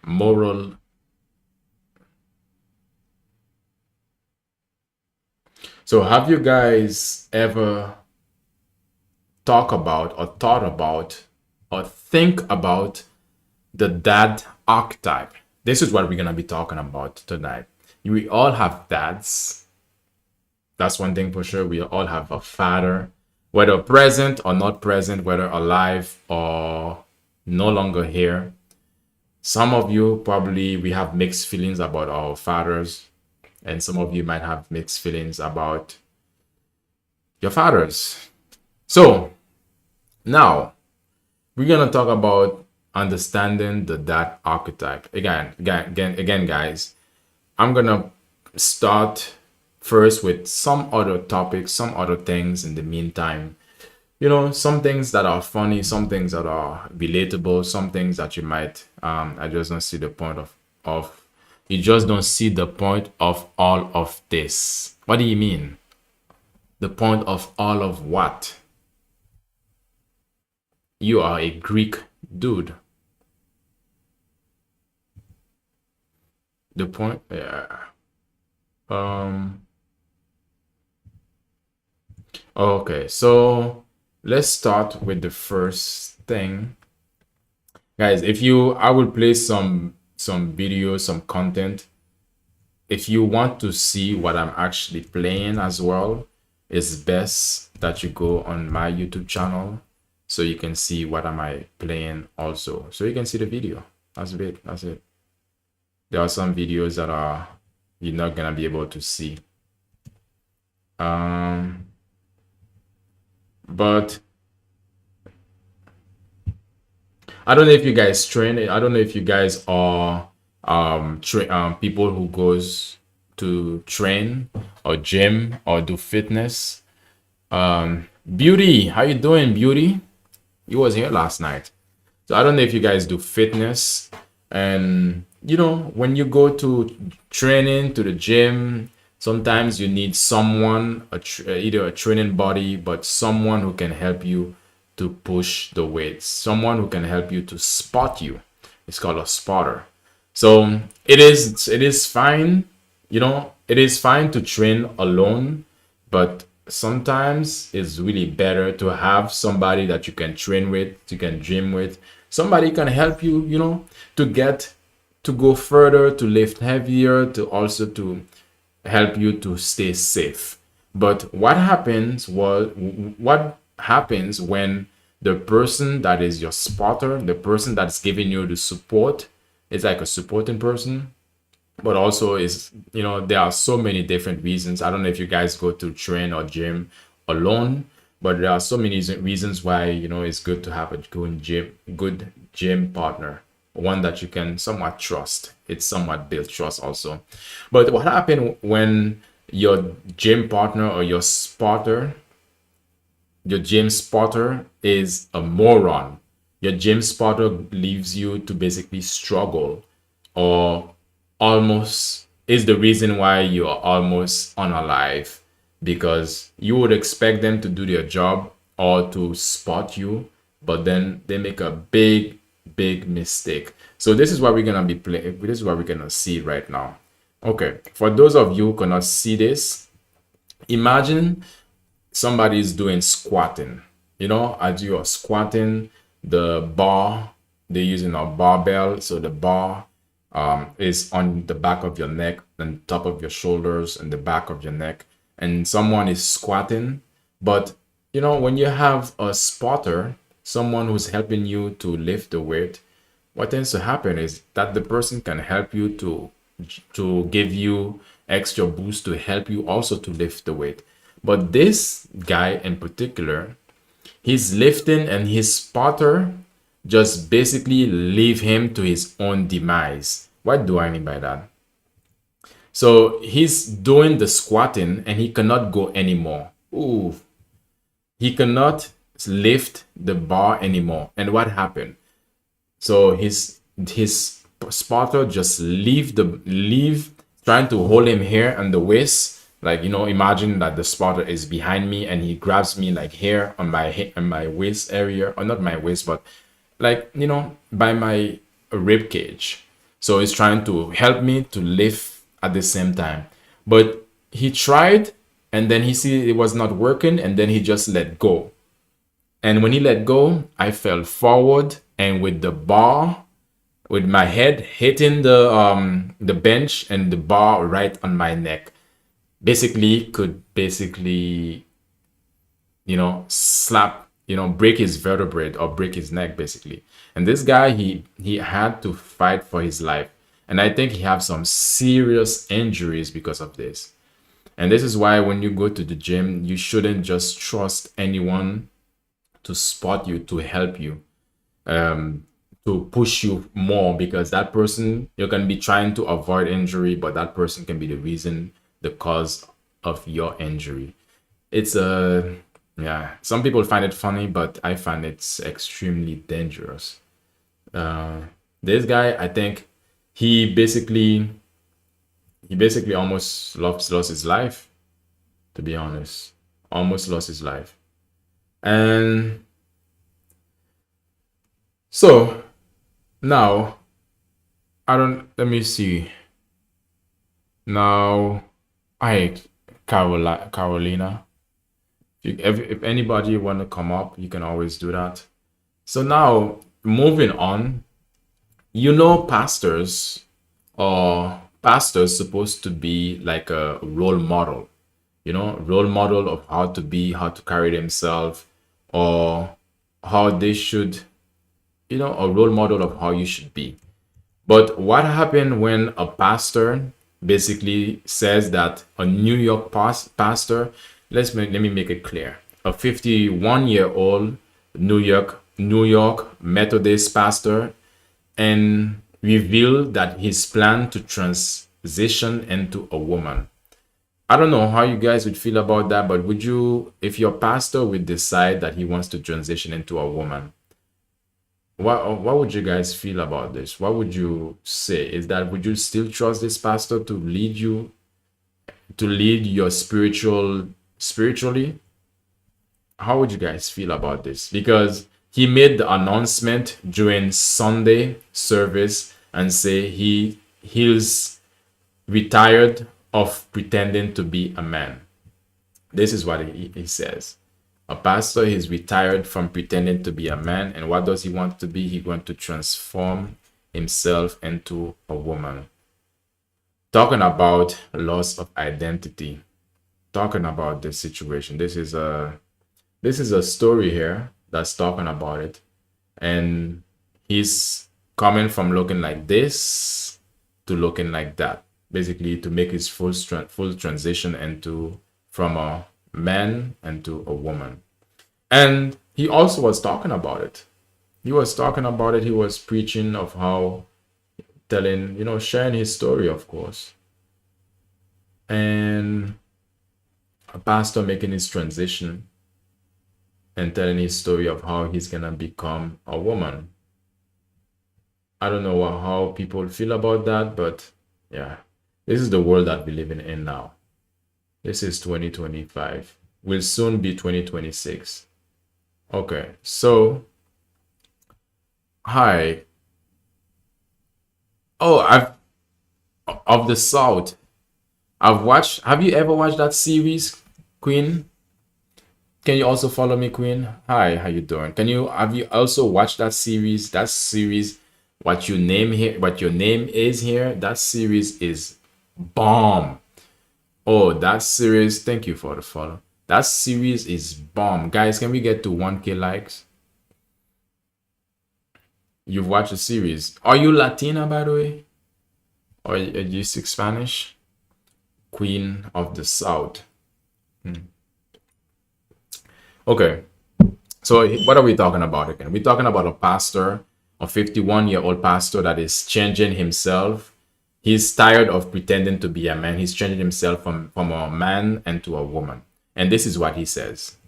moral. So have you guys ever talk about or thought about or think about the dad archetype? This is what we're gonna be talking about tonight. We all have dads. That's one thing for sure. We all have a father, whether present or not present, whether alive or no longer here. Some of you probably we have mixed feelings about our fathers, and some of you might have mixed feelings about your fathers. So now we're gonna talk about understanding the dad archetype. Again, guys. I'm gonna start first with some other topics, some other things in the meantime. Some things that are funny, some things that are relatable, some things that you might I just don't see the point of you just don't see the point of all of this. What do you mean? The point of all of what? You are a Greek dude. The point, yeah. Um, okay, so let's start with the first thing. Guys, if you I will play some videos, some content. If you want to see what I'm actually playing as well, it's best that you go on my YouTube channel so you can see what am I playing also. So you can see the video. That's it. That's it. There are some videos that are you're not gonna be able to see. But I don't know if you guys train. I don't know if you guys are people who goes to train or gym or do fitness. Beauty, how you doing, Beauty? You was here last night. So I don't know if you guys do fitness, and when you go to training to the gym, sometimes you need someone, either a training body, but someone who can help you to push the weights, someone who can help you to spot you. It's called a spotter. So it is fine, it is fine to train alone, but sometimes it's really better to have somebody that you can train with, you can gym with. Somebody can help you, to get to go further, to lift heavier, to also to help you to stay safe. But what happens when the person that is your spotter, the person that's giving you the support, is like a supporting person, but also there are so many different reasons. I don't know if you guys go to train or gym alone, but there are so many reasons why it's good to have a good gym partner, one that you can somewhat trust. It's somewhat build trust also. But what happened when your gym partner or your gym spotter is a moron? Your gym spotter leaves you to basically struggle, or almost is the reason why you are almost unalive, because you would expect them to do their job or to spot you, but then they make a big mistake. So this is what we're gonna be playing. This is what we're gonna see right now. Okay, for those of you who cannot see this, imagine somebody is doing squatting. As you are squatting, the bar, they're using a barbell, so the bar is on the back of your neck and top of your shoulders and the back of your neck, and someone is squatting. But when you have a spotter, someone who's helping you to lift the weight, what tends to happen is that the person can help you to give you extra boost, to help you also to lift the weight. But this guy in particular, he's lifting, and his spotter just basically leave him to his own demise. What do I mean by that? So he's doing the squatting and he cannot go anymore. Ooh, he cannot lift the bar anymore. And what happened? So his spotter just leave trying to hold him here on the waist. Like, imagine that the spotter is behind me and he grabs me like here on my waist area, or not my waist, but like, by my rib cage. So he's trying to help me to live at the same time. But he tried, and then he see it was not working, and then he just let go. And when he let go, I fell forward, and with the bar, with my head hitting the bench and the bar right on my neck, basically could basically slap, break his vertebrae or break his neck basically. And this guy, he had to fight for his life. And I think he have some serious injuries because of this. And this is why when you go to the gym, you shouldn't just trust anyone to spot you, to help you, to push you more, because that person, you can be trying to avoid injury, but that person can be the reason, the cause of your injury. It's a Yeah, some people find it funny, but I find it's extremely dangerous. Uh, this guy, I think he basically he basically almost lost his life, to be honest. Almost lost his life. And so now I don't let me see. Now I Carolina. If anybody want to come up, you can always do that. So now moving on, pastors or pastors supposed to be like a role model, role model of how to be, how to carry themselves, or how they should, a role model of how you should be. But what happened when a pastor basically says that a New York pastor, let me make it clear. A 51-year-old New York Methodist pastor, and revealed that his plan to transition into a woman. I don't know how you guys would feel about that, but would you, if your pastor would decide that he wants to transition into a woman, what would you guys feel about this? What would you say? Is that, would you still trust this pastor to lead you, to lead your spiritually? How would you guys feel about this? Because he made the announcement during Sunday service and say he's retired of pretending to be a man. This is what he says. A pastor is retired from pretending to be a man, and what does he want to be? He wants to transform himself into a woman. Talking about loss of identity. Talking about this situation. This is a story here that's talking about it, and he's coming from looking like this to looking like that, basically to make his full transition into from a man into a woman. And he also was talking about it. He was talking about it. He was preaching of how, telling, sharing his story, of course, and a pastor making his transition and telling his story of how he's gonna become a woman. I don't know how people feel about that, but yeah, this is the world that we're living in now. This is 2025. Will soon be 2026. Okay, so hi. Oh, I've of the South. I've watched. Have you ever watched that series, Queen? Can you also follow me, Queen? Hi, how you doing? Have you also watched that series? That series, what your name here, what your name is here, that series is bomb. Oh, that series, thank you for the follow. That series is bomb. Guys, can we get to 1K likes? You've watched the series. Are you Latina, by the way? Or you speak Spanish? Queen of the South. Okay. So what are we talking about again? We're talking about a pastor, a 51-year-old pastor that is changing himself. He's tired of pretending to be a man. He's changing himself from a man into a woman. And this is what he says.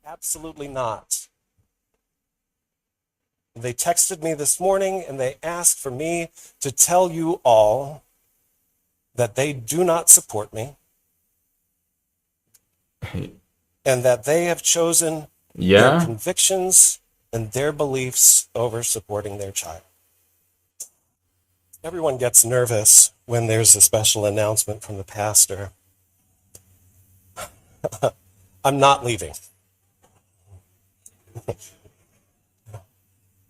Absolutely not. They texted me this morning and they asked for me to tell you all that they do not support me and that they have chosen their Yeah. convictions and their beliefs over supporting their child. Everyone gets nervous when there's a special announcement from the pastor. I'm not leaving.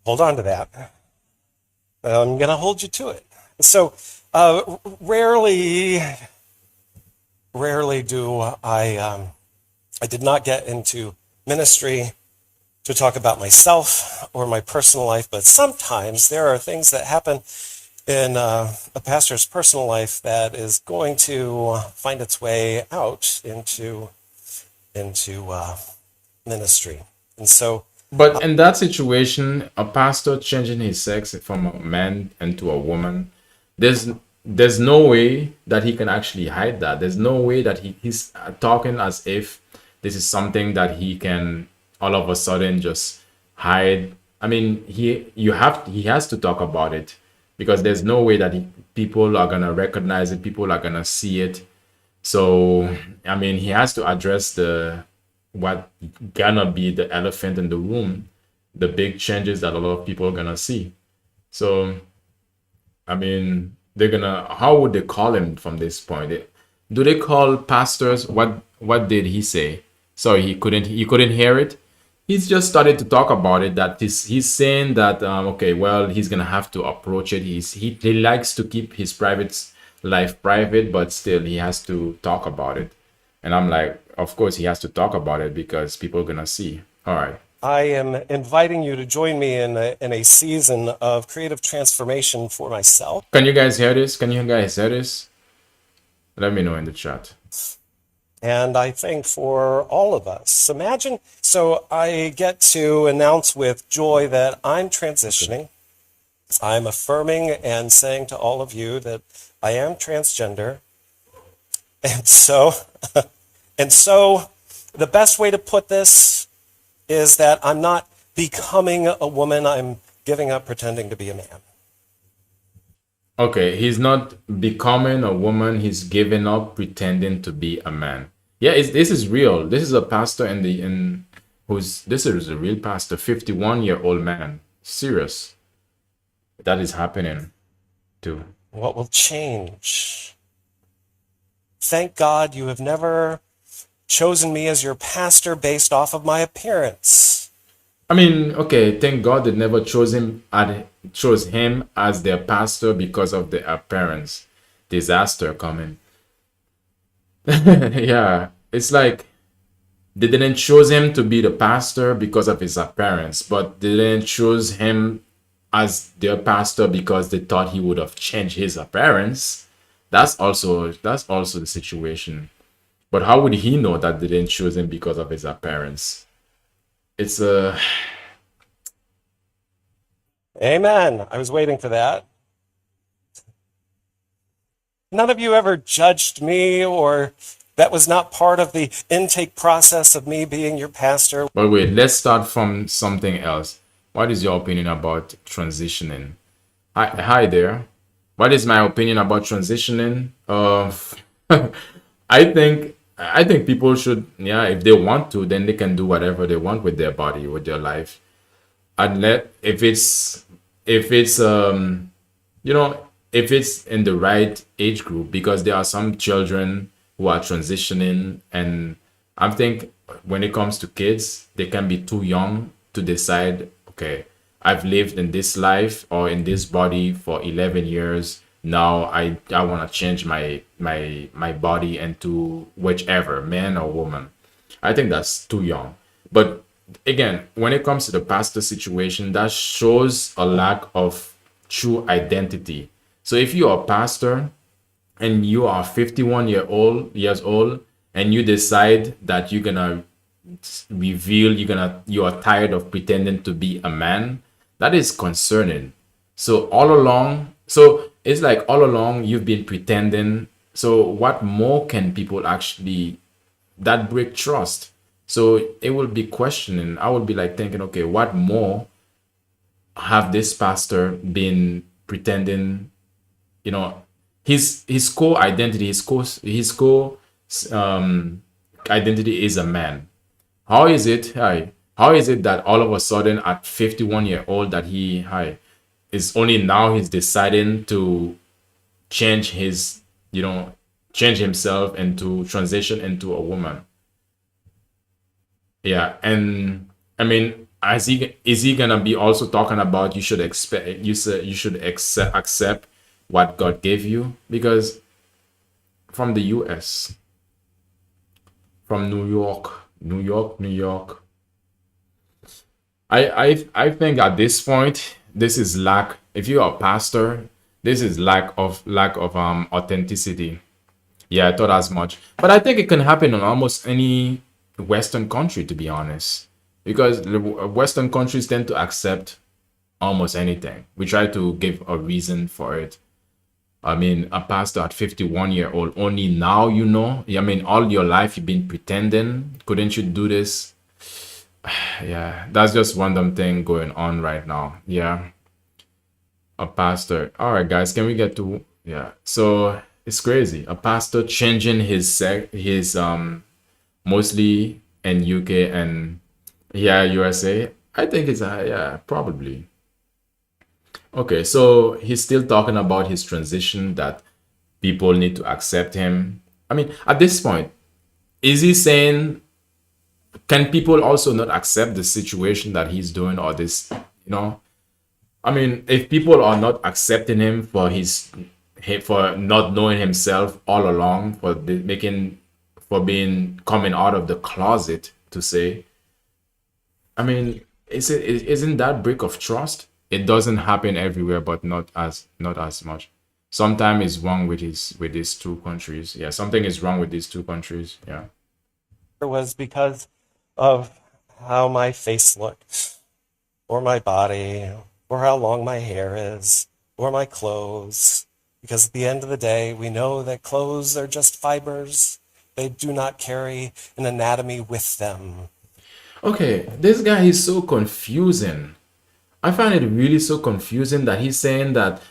Hold on to that. I'm going to hold you to it. So, rarely do I did not get into ministry to talk about myself or my personal life, but sometimes there are things that happen in a pastor's personal life that is going to find its way out into ministry. And so, But in that situation, a pastor changing his sex from a man into a woman, there's there's no way that he can actually hide that. There's no way that he's talking as if this is something that he can all of a sudden just hide. I mean, he has to talk about it because there's no way that people are gonna recognize it, people are gonna see it. So, I mean, he has to address the what gonna be the elephant in the room, the big changes that a lot of people are gonna see. So, I mean, they're gonna. How would they call him from this point? Do they call pastors? What did he say? Sorry, he couldn't hear it. He's just started to talk about it. That he's saying that okay, well, he's gonna have to approach it. He likes to keep his private life private, but still he has to talk about it. And I'm like, of course he has to talk about it because people are gonna see. All right. I am inviting you to join me in a season of creative transformation for myself. Can you guys hear this? Can you guys hear this? Let me know in the chat. And I think for all of us, imagine, so I get to announce with joy that I'm transitioning. I'm affirming and saying to all of you that I am transgender. And so, and so the best way to put this is that I'm not becoming a woman, I'm giving up pretending to be a man. Okay, he's not becoming a woman, he's giving up pretending to be a man. Yeah, this is real. This is a pastor in who's this is a real pastor, 51-year-old man. Serious. That is happening too. What will change? Thank God you have never chosen me as your pastor based off of my appearance. I mean, okay, thank God they never chose him as their pastor because of the appearance. Disaster coming. Yeah, it's like they didn't choose him to be the pastor because of his appearance, but they didn't choose him as their pastor because they thought he would have changed his appearance. That's also the situation. But how would he know that they didn't choose him because of his appearance? It's a Amen. I was waiting for that. None of you ever judged me, or that was not part of the intake process of me being your pastor. But wait, let's start from something else. What is your opinion about transitioning? Hi there. What is my opinion about transitioning? I think people should, yeah, if they want to, then they can do whatever they want with their body, with their life. Unless if it's you know if it's in the right age group, because there are some children who are transitioning, and I think when it comes to kids they can be too young to decide, okay, I've lived in this life or in this body for 11 years, now I want to change my body into whichever man or woman. I think that's too young. But again, when it comes to the pastor situation, that shows a lack of true identity. So if you are a pastor and you are 51 years old and you decide that you're gonna you are tired of pretending to be a man, that is concerning. So it's like all along you've been pretending. So what more can people actually that break trust? So it will be questioning. I would be like thinking, okay, what more have this pastor been pretending? You know, his core identity, his core um, identity is a man. How is it that all of a sudden at 51-year-old that he hi it's only now he's deciding to change his, you know, change himself and to transition into a woman. Yeah, and I mean, is he gonna be also talking about you should expect you should accept what God gave you? Because from the US, from New York, I think at this point, this is lack. If you are a pastor, this is lack of authenticity. Yeah, I thought as much. But I think it can happen in almost any Western country, to be honest, because the Western countries tend to accept almost anything. We try to give a reason for it. I mean, a pastor at 51-year old, only now you know. I mean, all your life you've been pretending. Couldn't you do this? Yeah, that's just random thing going on right now. Yeah, a pastor. All right, guys, can we get to yeah? So it's crazy. A pastor changing his mostly in UK and yeah, USA. I think it's yeah, probably. Okay, so he's still talking about his transition that people need to accept him. I mean, at this point, is he saying can people also not accept the situation that he's doing or this, you know? I mean, if people are not accepting him for for not knowing himself all along, for making for being coming out of the closet to say, I mean, isn't that break of trust? It doesn't happen everywhere, but not as much. Sometimes it's wrong with these two countries. Yeah, something is wrong with these two countries. Yeah. Was because of how my face looked, or my body, or how long my hair is, or my clothes. Because at the end of the day, we know that clothes are just fibers. They do not carry an anatomy with them. Okay, this guy is so confusing. I find it really so confusing that he's saying that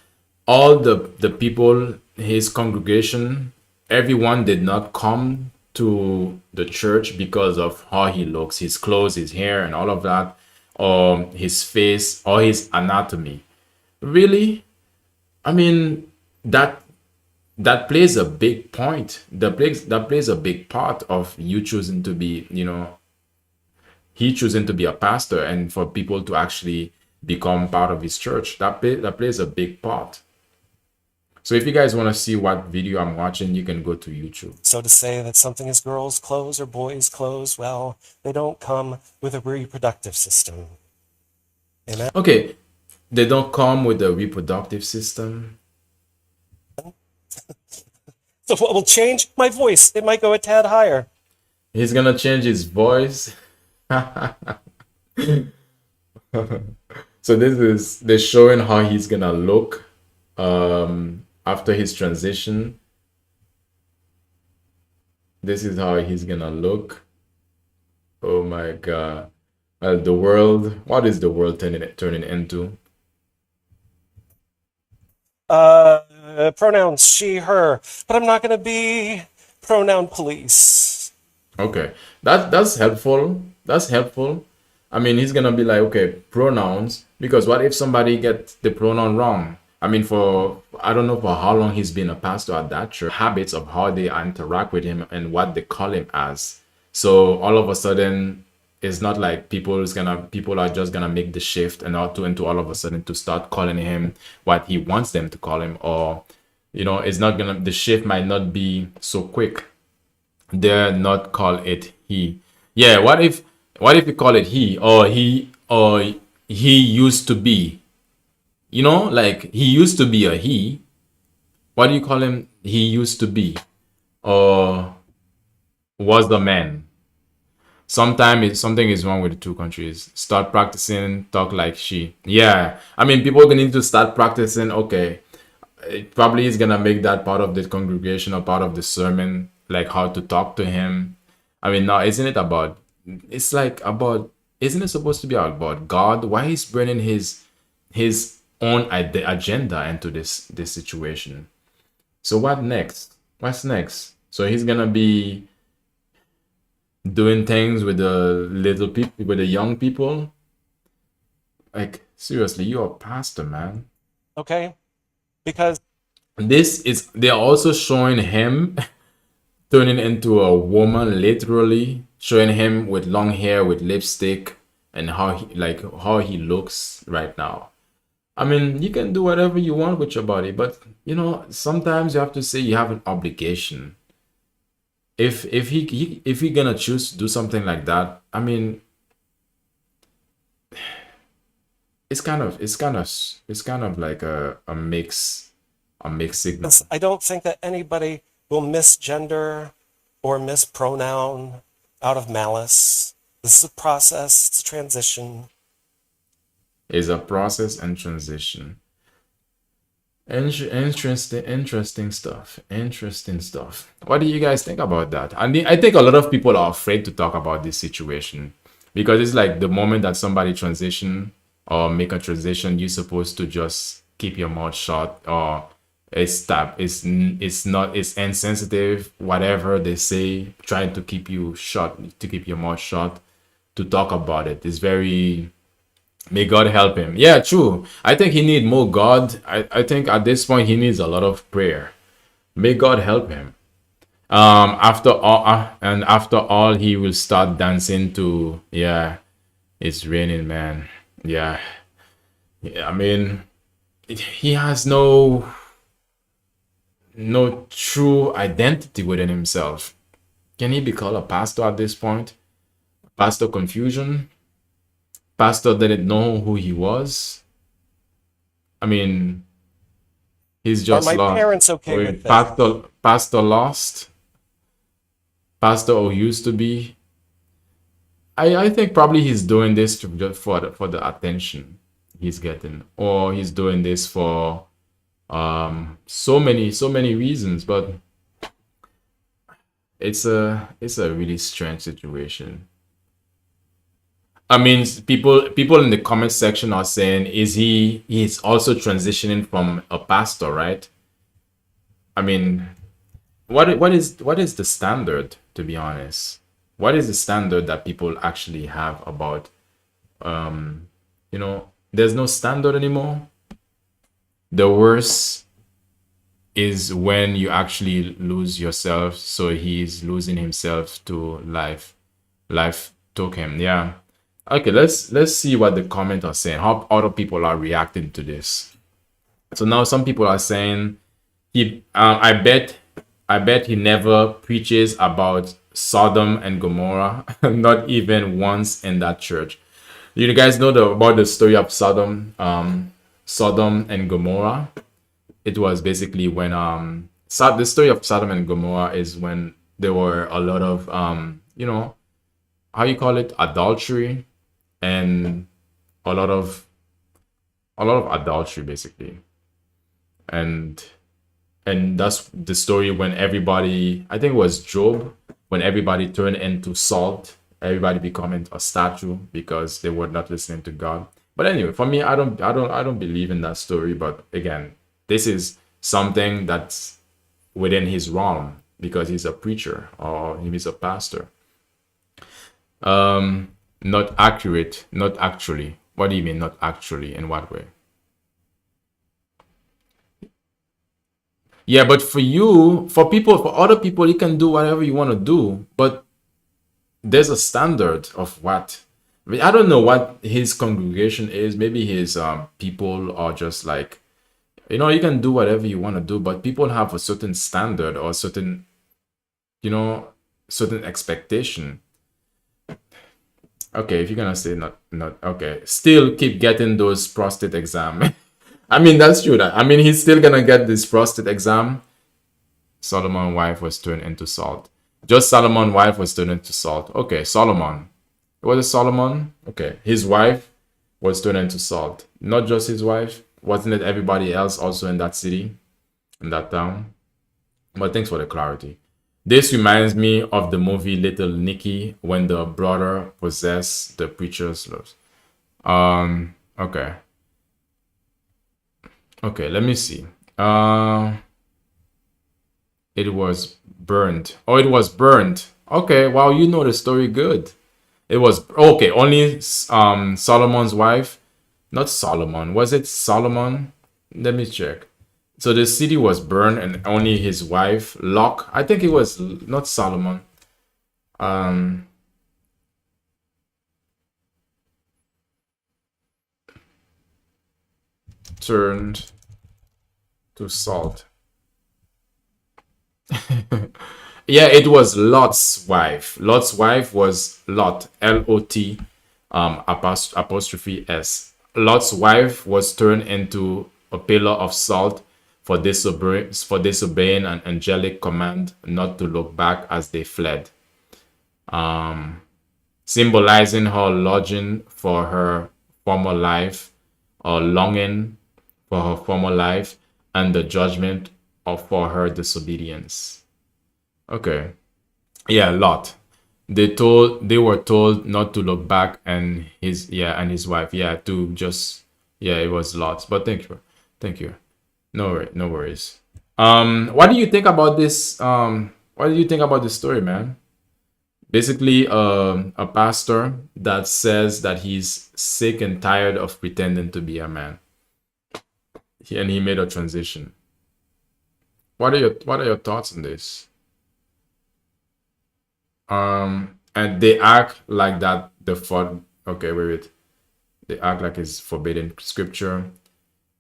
all the people, his congregation, everyone did not come to the church because of how he looks, his clothes, his hair, and all of that, or his face, or his anatomy. Really? I mean, that that plays a big point. That plays a big part of you choosing to be, you know, he choosing to be a pastor and for people to actually become part of his church. That plays a big part. So if you guys want to see what video I'm watching, you can go to YouTube. So to say that something is girls' clothes or boys' clothes, well, they don't come with a reproductive system. Amen? Okay, they don't come with a reproductive system. So what will change? My voice. It might go a tad higher. He's gonna change his voice. So this is they're showing how he's gonna look after his transition. This is how he's gonna look. Oh my God. Well, the world, what is the world turning into? Pronouns she, her. But I'm not going to be pronoun police. Okay, that's helpful. That's helpful. I mean, he's gonna be like, okay, pronouns, because what if somebody gets the pronoun wrong? I mean, for I don't know for how long he's been a pastor at that church, habits of how they interact with him and what they call him as. So all of a sudden, it's not like people are just gonna make the shift and not to into all of a sudden to start calling him what he wants them to call him, or you know, it's not gonna the shift might not be so quick. They're not call it he. Yeah, what if you call it he or he used to be? You know, like he used to be a he. What do you call him? He used to be or was the man. Sometimes something is wrong with the two countries. Start practicing talk like she. Yeah, I mean people are gonna need to start practicing. Okay, it probably is gonna make that part of the congregation or part of the sermon, like how to talk to him. I mean, now isn't it about? It's like about. Isn't it supposed to be about God? Why he's bringing his own agenda into this situation? So what next? What's next? So he's gonna be doing things with the little people, with the young people. Like Seriously, you're a pastor, man. Okay? Because This is they're also showing him turning into a woman, literally showing him with long hair, with lipstick, and how he looks right now. I mean, you can do whatever you want with your body, but sometimes you have to say you have an obligation. If he gonna choose to do something like that, I mean, it's kind of like a mixed signal. I don't think that anybody will misgender or mispronoun out of malice. This is a process, it's a transition. Is a process and transition. Interesting stuff. Interesting stuff. What do you guys think about that? I think a lot of people are afraid to talk about this situation because it's like the moment that somebody transition or make a transition, you're supposed to just keep your mouth shut or it's insensitive, whatever they say, trying to keep you shut, to keep your mouth shut, to talk about it. It's very. May God help him. Yeah, true. I think he need more God. I think at this point he needs a lot of prayer. May God help him. After all, he will start dancing to, yeah, it's raining, man. Yeah. Yeah, I mean, he has no true identity within himself. Can he be called a pastor at this point? Pastor confusion? Pastor didn't know who he was. I mean, he's Are just my lost. parents okay Wait, with this? pastor lost. Pastor who used to be. I think probably he's doing this just for the attention he's getting, or he's doing this for so many reasons. But it's a really strange situation. I mean, people in the comment section are saying, he's also transitioning from a pastor, right? I mean, what is the standard, to be honest? What is the standard that people actually have about there's no standard anymore. The worst is when you actually lose yourself, so he's losing himself to life. Life took him. Yeah. Okay, let's see what the comments are saying. How other people are reacting to this. So now some people are saying I bet he never preaches about Sodom and Gomorrah, not even once in that church. You guys know about the story of Sodom and Gomorrah? It was basically when the story of Sodom and Gomorrah is when there were a lot of how you call it, adultery, and a lot of adultery basically, and that's the story when everybody, I think it was Job, when everybody turned into salt, everybody becoming a statue because they were not listening to God. But anyway, for me, I don't believe in that story. But again, this is something that's within his realm because he's a preacher or he's a pastor. Not accurate, not actually. What do you mean, not actually? In what way? Yeah, but for other people, you can do whatever you want to do, but there's a standard of what. I mean, I don't know what his congregation is. Maybe his people are just like, you can do whatever you want to do, but people have a certain standard or you know, certain expectation. Okay, if you're gonna say not okay, still keep getting those prostate exam. I mean, that's true. I mean, he's still gonna get this prostate exam. Solomon's wife was turned into salt. Just Solomon's wife was turned into salt. Okay, Solomon. Was it Solomon? Okay, his wife was turned into salt. Not just his wife. Wasn't it everybody else also in that city, in that town? But thanks for the clarity. This reminds me of the movie Little Nicky when the brother possessed the preacher's loaves. Okay. Okay, let me see. It was burned. Oh, it was burned. Okay, wow, you know the story good. It was okay. Only Solomon's wife Not Solomon. Was it Solomon? Let me check. So the city was burned and only his wife, Lot. I think it was not Solomon. Um, turned to salt. Yeah, it was Lot's wife. Lot's wife was Lot, Lot, apostrophe S. Lot's wife was turned into a pillar of salt for disobeying an angelic command not to look back as they fled, symbolizing her longing for her former life, or longing for her former life, and the judgment for her disobedience. Okay. Yeah, Lot. They were told not to look back, and his wife, to just, it was Lot. But thank you. No worries. What do you think about this? What do you think about this story, man? Basically, a pastor that says that he's sick and tired of pretending to be a man, and he made a transition. What are your thoughts on this? And they act like that. Okay, wait. They act like it's forbidden scripture.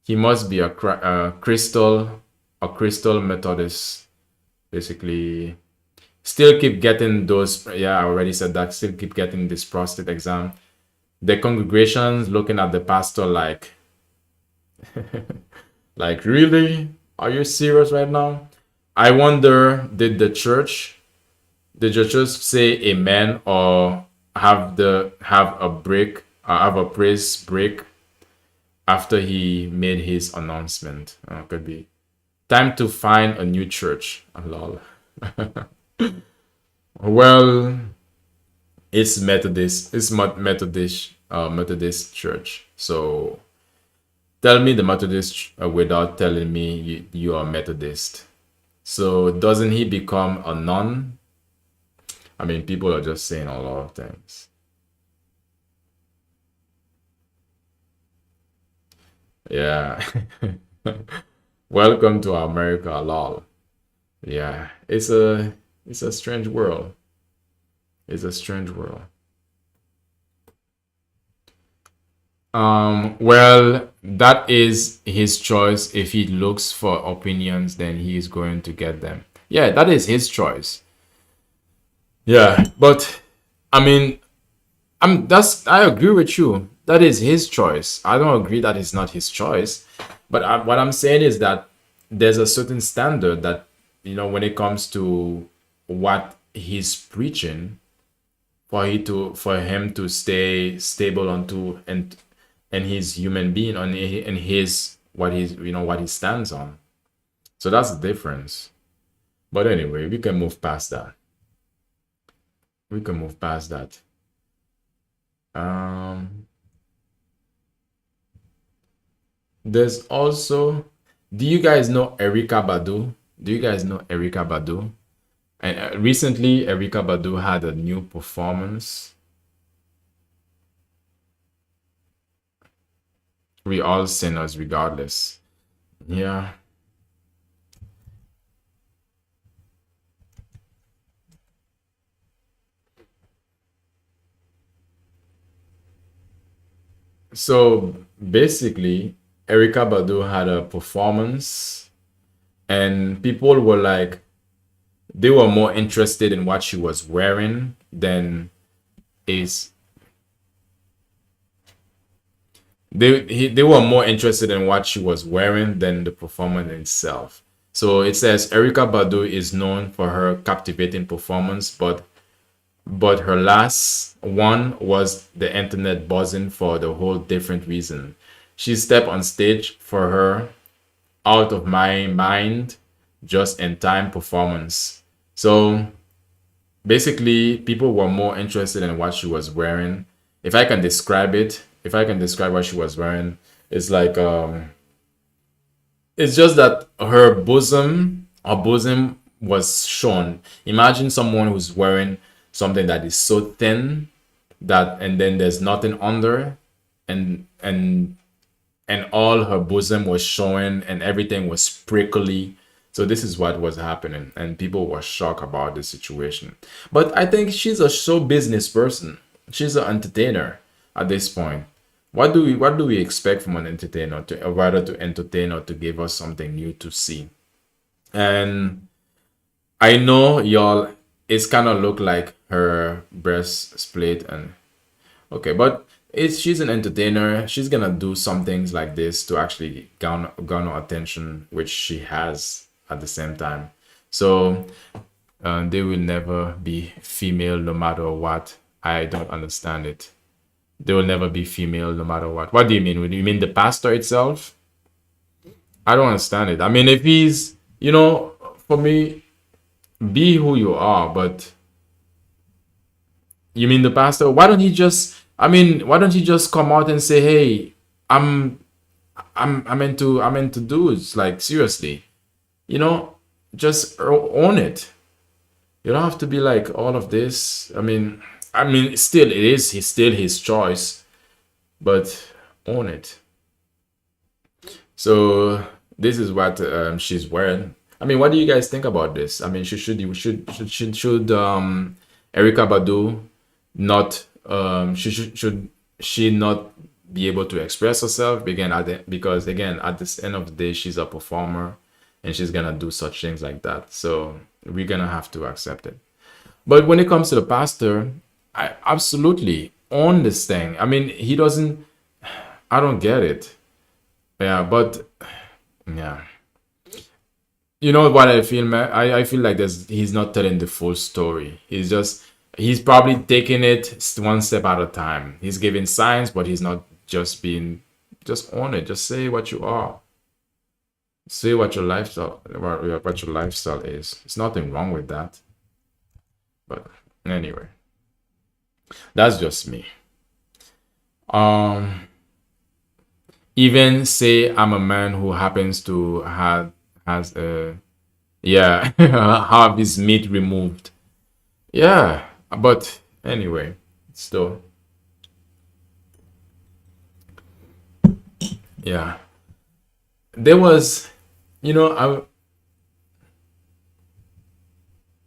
He must be a crystal Methodist, basically. Still keep getting those. Yeah, I already said that. Still keep getting this prostate exam. The congregations looking at the pastor like, like, really? Are you serious right now? I wonder, did the church say amen, or have a praise break after he made his announcement? Could be time to find a new church. Lol. Well, it's Methodist. It's Methodist church. So tell me the Methodist without telling me you are Methodist. So doesn't he become a nun? I mean, people are just saying a lot of things. Yeah. Welcome to America, lol. Yeah, it's a strange world. It's a strange world. Well, that is his choice. If he looks for opinions, then he is going to get them. Yeah, that is his choice. Yeah, but I mean, I agree with you. That is his choice. I don't agree that it's not his choice. But what I'm saying is that there's a certain standard that, when it comes to what he's preaching, for him to stay stable onto, and his human being on, and his what he stands on. So that's the difference. But anyway, we can move past that. We can move past that. Um, there's also, do you guys know Erykah Badu? Do you guys know Erykah Badu? And recently, Erykah Badu had a new performance. We all sinners regardless. Yeah. So basically, Erykah Badu had a performance, and people were like, they were more interested in what she was wearing than is they were more interested in what she was wearing than the performance itself. So it says Erykah Badu is known for her captivating performance, but her last one was the internet buzzing for the whole different reason. She stepped on stage for her Out of My Mind Just in Time performance. So basically, people were more interested in what she was wearing. If I can describe what she was wearing, it's like it's just that her bosom was shown. Imagine someone who's wearing something that is so thin that, and then there's nothing under. and all her bosom was showing and everything was prickly. So this is what was happening, and people were shocked about the situation. But I think she's a show business person. She's an entertainer at this point. What do we expect from an entertainer to or rather to entertain or to give us something new to see? And I know y'all, it's kind of look like her breast split and okay, but it's she's an entertainer. She's gonna do some things like this to actually garner attention, which she has at the same time. So they will never be female no matter what. I don't understand it. They will never be female no matter what. What do you mean? You mean the pastor itself? I don't understand it. I mean, if he's, for me, be who you are, but you mean the pastor? Why don't he just? I mean, why don't he just come out and say, "Hey, I'm, I'm into dudes." Like seriously, you know, just own it. You don't have to be like all of this. I mean, still, it's still his choice, but own it. So this is what she's wearing. I mean, what do you guys think about this? I mean, should Erica Badu not should she not be able to express herself again because again at this end of the day she's a performer and she's gonna do such things like that. So we're gonna have to accept it. But when it comes to the pastor, I absolutely own this thing. I mean, he doesn't. I don't get it. Yeah, but yeah. You know what I feel, man? I feel like he's not telling the full story. He's probably taking it one step at a time. He's giving signs, but he's not just own it. Just say what you are. Say what your lifestyle what your lifestyle is. There's nothing wrong with that. But anyway, that's just me. Um Even say I'm a man who happens to have has a yeah have his meat removed. Yeah, but anyway, still yeah. There was, I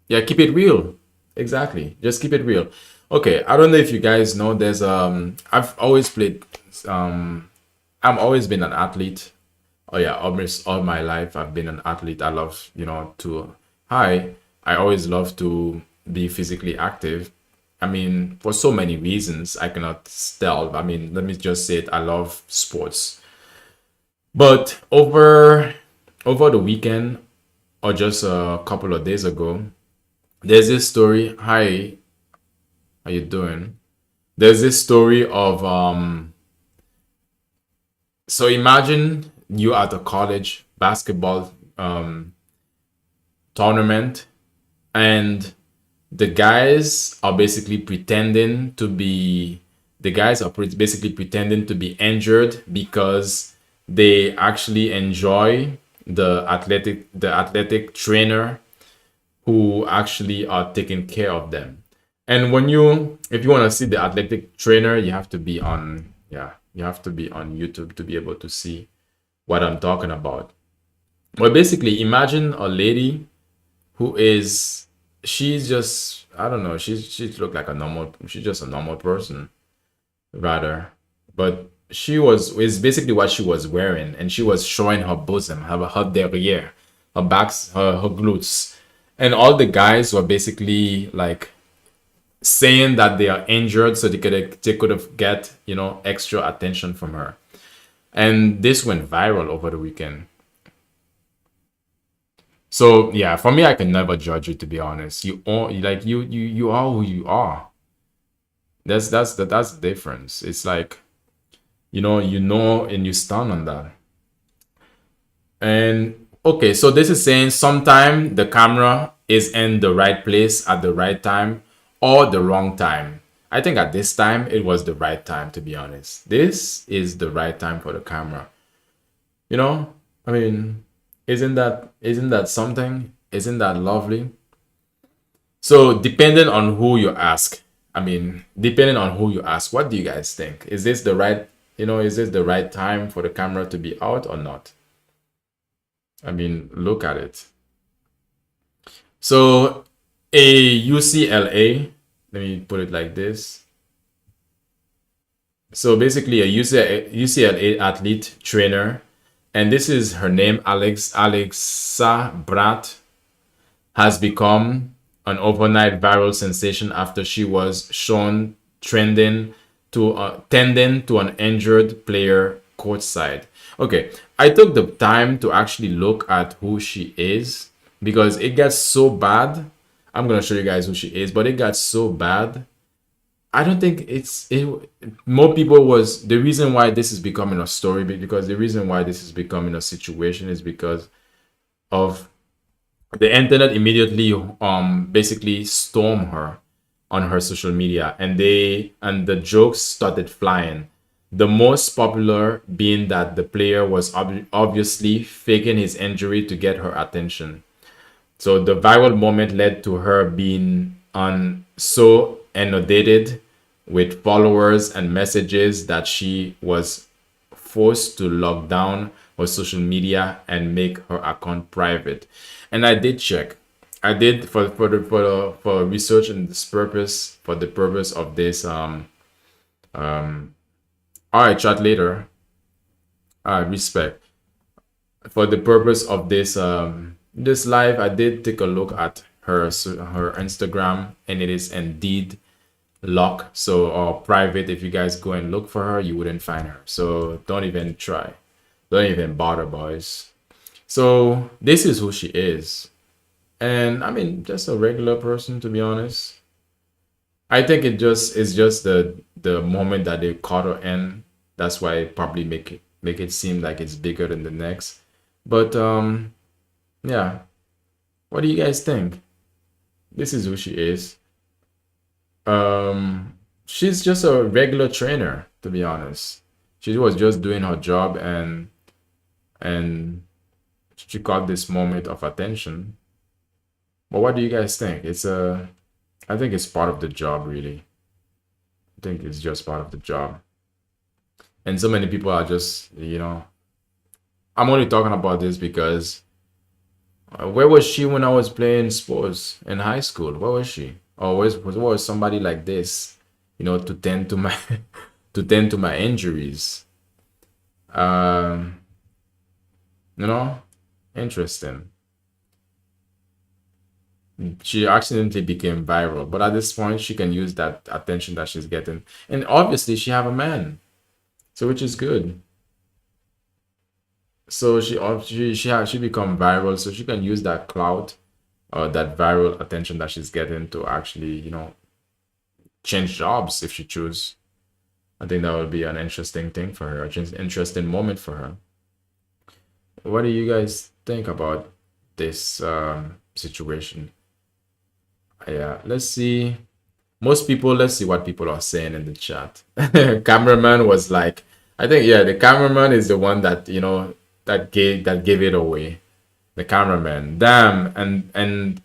yeah, keep it real. Exactly. Just keep it real. Okay, I don't know if you guys know there's I've always played I've always been an athlete. Oh yeah, almost all my life I've been an athlete. I love, to hi. I always love to be physically active. I mean, for so many reasons I cannot tell. I mean, let me just say it. I love sports. But over the weekend or just a couple of days ago, there's this story. Hi, how you doing? There's this story of so imagine you at a college basketball tournament and the guys are basically pretending to be basically pretending to be injured because they actually enjoy the athletic trainer who actually are taking care of them. And if you want to see the athletic trainer, you have to be on YouTube to be able to see what I'm talking about. But basically, imagine a lady who is she's just I don't know, she look like she's just a normal person rather. But she was is basically what she was wearing, and she was showing her bosom, her derriere, her backs, her glutes, and all the guys were basically like saying that they are injured so they could have get extra attention from her, and this went viral over the weekend. So yeah, for me, I can never judge you to be honest. You are who you are. That's the difference. It's like and you stand on that. And okay, so this is saying sometime the camera is in the right place at the right time or the wrong time. I think at this time it was the right time to be honest. This is the right time for the camera. You know? I mean, isn't that something? Isn't that lovely? So depending on who you ask, what do you guys think? Is this the right is this the right time for the camera to be out or not? I mean, look at it. So a UCLA, let me put it like this. So basically a UCLA athlete trainer, and this is her name, Alexa Bratt, has become an overnight viral sensation after she was shown tending to an injured player courtside. Okay, I took the time to actually look at who she is because it gets so bad. I'm gonna show you guys who she is, but it got so bad. I don't think more people was the reason why this is becoming a story because the reason why this is becoming a situation is because of the internet immediately basically stormed her on her social media, and the jokes started flying. The most popular being that the player was obviously faking his injury to get her attention. So the viral moment led to her being on so inundated with followers and messages that she was forced to lock down her social media and make her account private. And I did check. I did for research and this purpose for the purpose of this. All right, chat later. Respect for the purpose of this live. I did take a look at her Instagram, and it is indeed locked, so or private. If you guys go and look for her, you wouldn't find her. So don't even try. Don't even bother, boys. So this is who she is. And I mean, just a regular person, to be honest. I think it's just the moment that they caught her in. That's why it probably make it seem like it's bigger than the next. But yeah. What do you guys think? This is who she is. She's just a regular trainer, to be honest. She was just doing her job, and she got this moment of attention. But what do you guys think? I think it's part of the job, really. I think it's just part of the job. And so many people are just, I'm only talking about this because where was she when I was playing sports in high school? Where was she? Or was somebody like this, to tend to my to tend to my injuries? Um, interesting. She accidentally became viral, but at this point, she can use that attention that she's getting, and obviously, she have a man, so which is good. So she become viral, so she can use that clout or that viral attention that she's getting to actually, change jobs if she choose. I think that would be an interesting thing for her, interesting moment for her. What do you guys think about this situation? Yeah, let's see. Let's see what people are saying in the chat. Cameraman was like, I think, yeah, the cameraman is the one that, that gave it away. The cameraman. Damn, and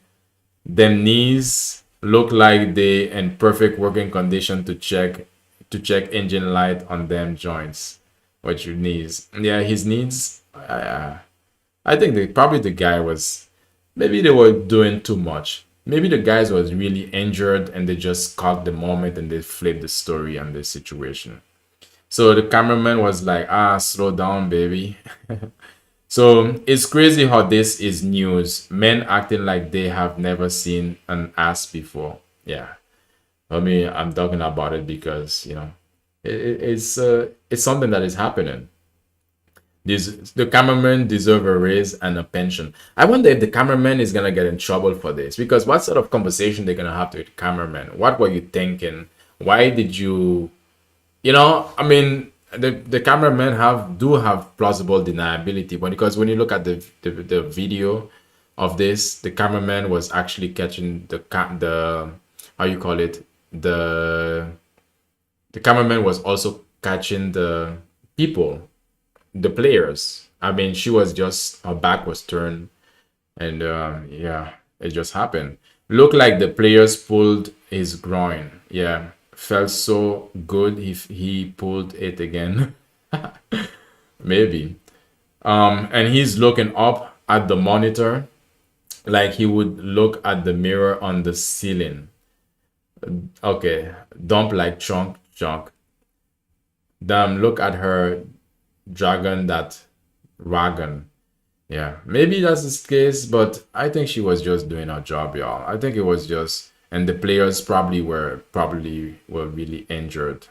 them knees look like they in perfect working condition to check engine light on them joints. What your knees? Yeah, his knees. I think probably the guy was, maybe they were doing too much. Maybe the guys was really injured and they just caught the moment and they flipped the story and the situation. So the cameraman was like, slow down, baby. So it's crazy how this is news. Men acting like they have never seen an ass before. Yeah. I mean, I'm talking about it because, it's something that is happening. The cameraman deserve a raise and a pension. I wonder if the cameraman is gonna get in trouble for this, because what sort of conversation they're gonna have with the cameraman? What were you thinking? Why did you, I mean, the cameramen have plausible deniability, but because when you look at the video of this, the cameraman was actually catching the how you call it, the cameraman was also catching the people, the players. I mean, she was just, her back was turned, and yeah, it just happened. Looked like the players pulled his groin. Yeah, felt so good if he pulled it again. Maybe. And he's looking up at the monitor like he would look at the mirror on the ceiling. Okay, dump like chunk, chunk. Damn, look at her dragon that wagon. Yeah, maybe that's the case, but I think she was just doing her job, y'all. I think it was just, and the players probably were really injured,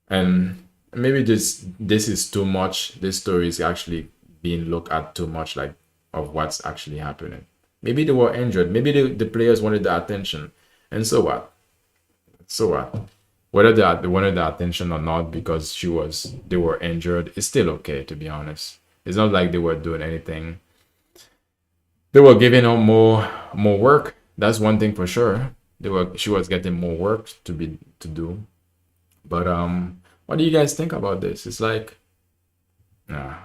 and maybe this is too much. This story is actually being looked at too much, like of what's actually happening. Maybe they were injured. Maybe the players wanted the attention, and so what? So what? Whether they wanted the attention or not, because they were injured, it's still okay, to be honest. It's not like they were doing anything. They were giving her more work. That's one thing for sure. She was getting more work to do. But what do you guys think about this? It's like, nah.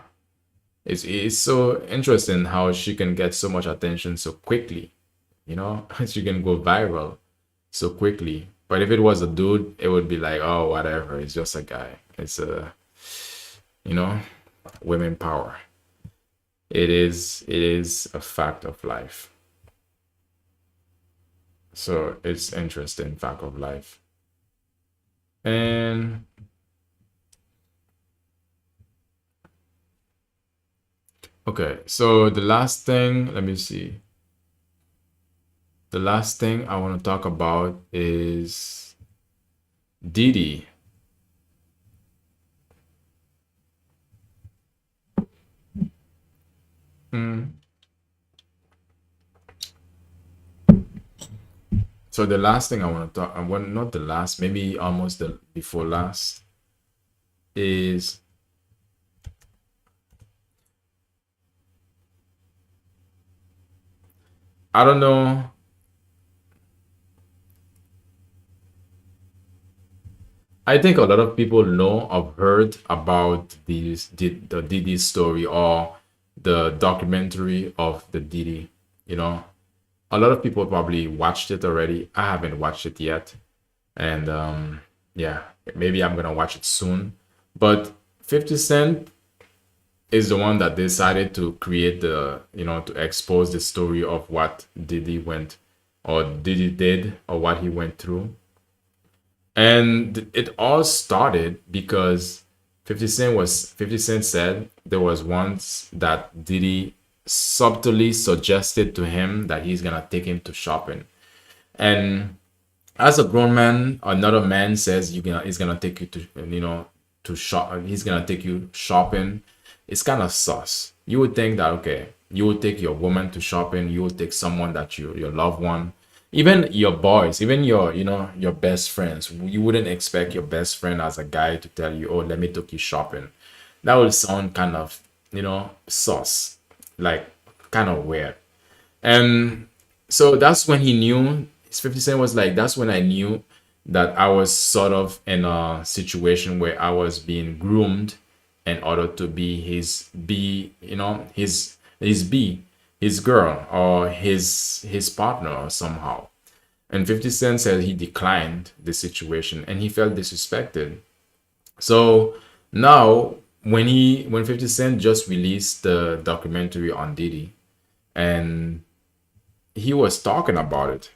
It's so interesting how she can get so much attention so quickly. You know, she can go viral so quickly. But if it was a dude, it would be like, oh, whatever. It's just a guy. It's you know, women power. It is a fact of life. So it's interesting fact of life. And okay, so the last thing, let me see. The last thing I want to talk about is Didi. Hmm. So the last thing I want to talk, well, not the last, maybe almost the before last, is I don't know. I think a lot of people know or heard about the Didi story or the documentary of the Didi. You know, a lot of people probably watched it already. I haven't watched it yet, and yeah, maybe I'm gonna watch it soon. But 50 Cent is the one that decided to create to expose the story of what Diddy went or Diddy did or what he went through. And it all started because 50 Cent said there was once that Diddy subtly suggested to him that he's gonna take him to shopping. And as a grown man, another man says he's gonna take you to shop. He's gonna take you shopping. It's kind of sus. You would think that okay, you would take your woman to shopping. You would take someone that your loved one, even your boys, even your best friends. You wouldn't expect your best friend as a guy to tell you, oh, let me take you shopping. That would sound kind of sus, like kind of weird. And so that's when he knew, 50 Cent was like, that's when I knew that I was sort of in a situation where I was being groomed in order to be his girl or his partner or somehow. And 50 Cent said he declined the situation and he felt disrespected. So now when 50 Cent just released the documentary on Diddy, and he was talking about it.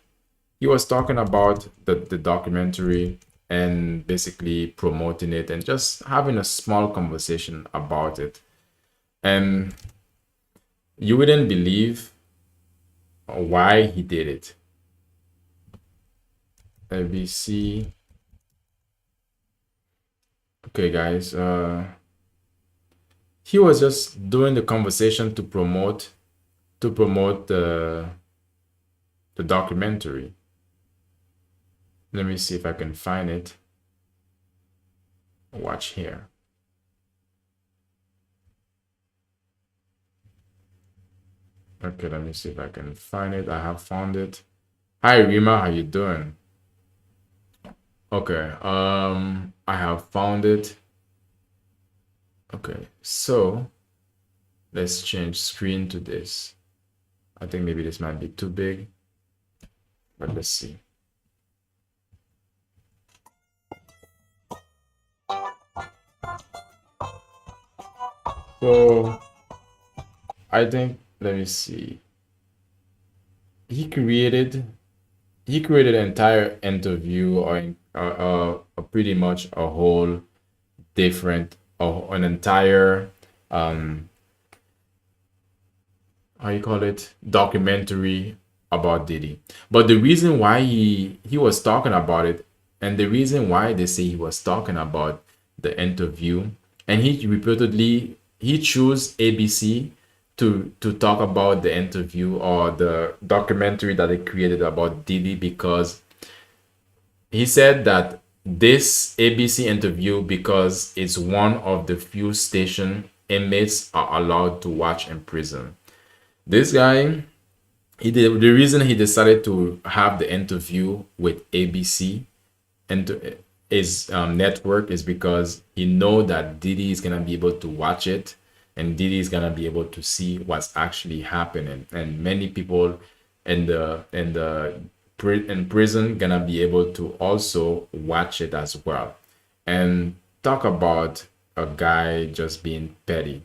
He was talking about the documentary and basically promoting it and just having a small conversation about it. And you wouldn't believe why he did it. ABC. Okay, guys. He was just doing the conversation to promote the documentary. Let me see if I can find it. Watch here. Okay, let me see if I can find it. I have found it. Hi Rima, how you doing? Okay, I have found it. Okay, so let's change screen to this. I think maybe this might be too big, but let's see. So I think, let me see. He created he created an entire interview, or pretty much a whole different, an entire, um how you call it, documentary about Diddy. But the reason why he was talking about it, and the reason why they say he was talking about the interview, and he chose ABC to talk about the interview or the documentary that they created about Diddy, because he said that this ABC interview, because it's one of the few station inmates are allowed to watch in prison. This guy, the reason he decided to have the interview with ABC and his network is because he know that Diddy is gonna be able to watch it, and Diddy is gonna be able to see what's actually happening, and many people in prison gonna be able to also watch it as well. And talk about a guy just being petty.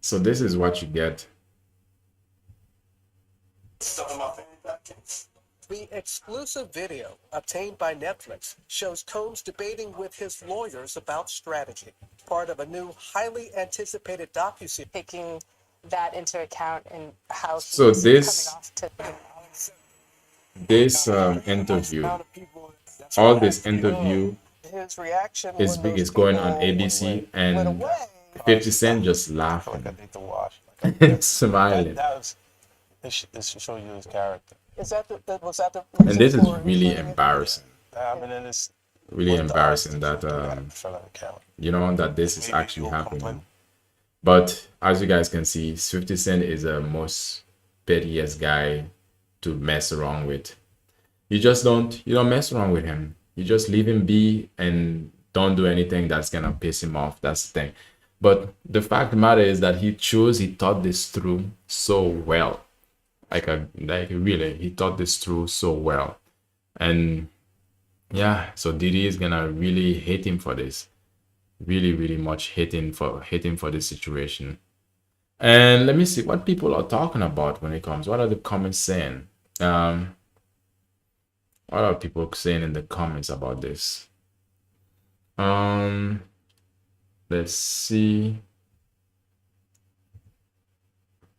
So this is what you get. The exclusive video obtained by Netflix shows Combs debating with his lawyers about strategy, part of a new, highly anticipated docuseries. Taking that into account and how So he's coming this off to this interview, Amount of people, that's all what this happened. interview His reaction is when big, those is going on people ABC, went and away. 50 Cent just I feel like I laughing, need to watch. Like, that, smiling. that was, it should show you his character. Is that was that the And reason this is for his really leaving? embarrassing. I mean, it is Really one of the embarrassing artists that who do that in front of the camera. that this is Maybe actually you'll happening. complain. But as you guys can see, 50 Cent is the most pettiest guy to mess around with. You don't mess around with him. You just leave him be and don't do anything that's gonna piss him off. That's the thing. But the fact of the matter is that he thought this through so well. Really, he thought this through so well. And yeah, so Diddy is gonna really hate him for this. Really, really much hating for this situation. And let me see what people are talking about when it comes. What are the comments saying? What are people saying in the comments about this? Let's see.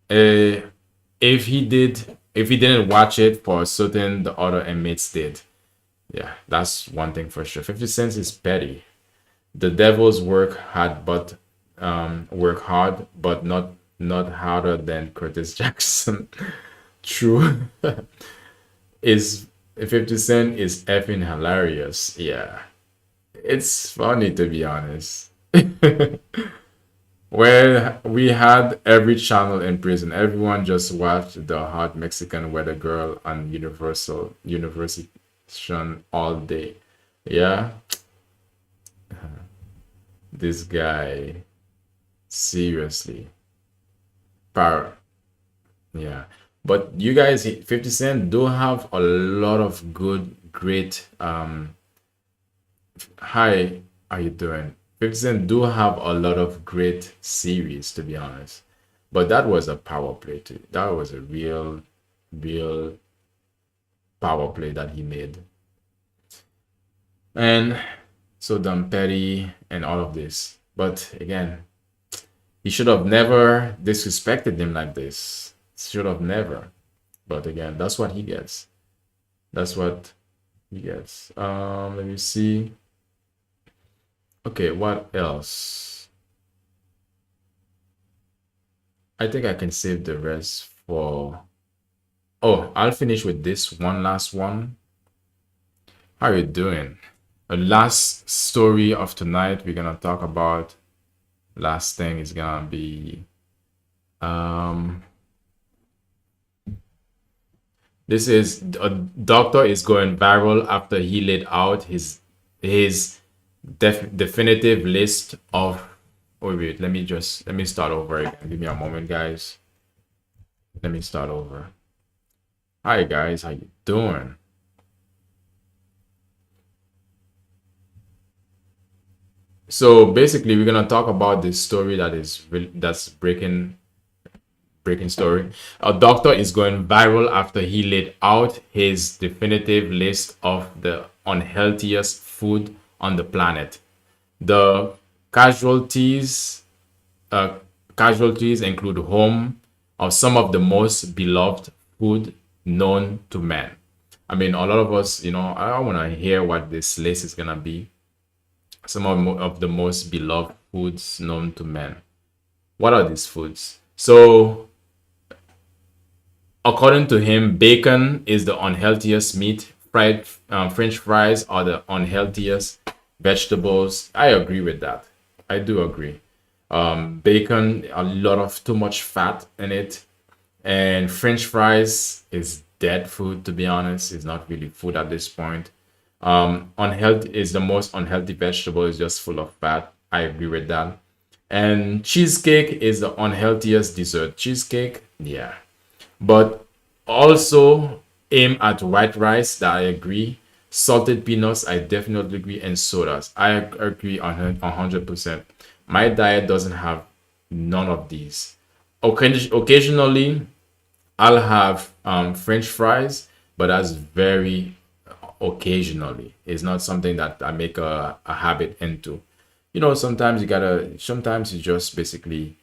If he didn't watch it for certain, the other inmates did. Yeah, that's one thing for sure. 50 Cent is petty. The devils work hard, but not harder than Curtis Jackson. True. Is 50 Cent is effing hilarious. Yeah. It's funny, to be honest. Where we had every channel in prison. Everyone just watched the hot Mexican weather girl on University all day. Yeah. This guy, seriously. Power. Yeah. But you guys, 50 Cent do have a lot of great hi, how you doing? 50 Cent do have a lot of great series, to be honest. But that was a power play too. That was a real power play that he made. And so dumb petty and all of this. But again, he should have never disrespected him like this. Should have never. But again, that's what he gets. That's what he gets. Let me see. Okay, what else? I think I can save the rest for... Oh, I'll finish with this one last one. How are you doing? A last story of tonight we're gonna talk about. Last thing is gonna be this is a doctor is going viral after he laid out his definitive list of... Oh wait, let me start over again. Give me a moment, guys. Let me start over. Hi guys, how you doing? So basically, we're gonna talk about this story that's breaking story. A doctor is going viral after he laid out his definitive list of the unhealthiest food on the planet. The casualties uh, casualties include home of some of the most beloved food known to man. I mean, a lot of us, I want to hear what this list is gonna be. Some of the most beloved foods known to men. What are these foods? So, according to him, bacon is the unhealthiest meat. French fries are the unhealthiest vegetables. I agree with that. I do agree. Bacon, a lot of too much fat in it, and French fries is dead food. To be honest, it's not really food at this point. Unhealthy is the most unhealthy vegetable. It's just full of fat. I agree with that. And cheesecake is the unhealthiest dessert. Cheesecake, yeah, but also aim at white rice, that I agree. Salted peanuts, I definitely agree. And sodas, I agree on 100%. My diet doesn't have none of these. Occasionally I'll have French fries, but that's very occasionally. It's not something that I make a habit into. Sometimes you just basically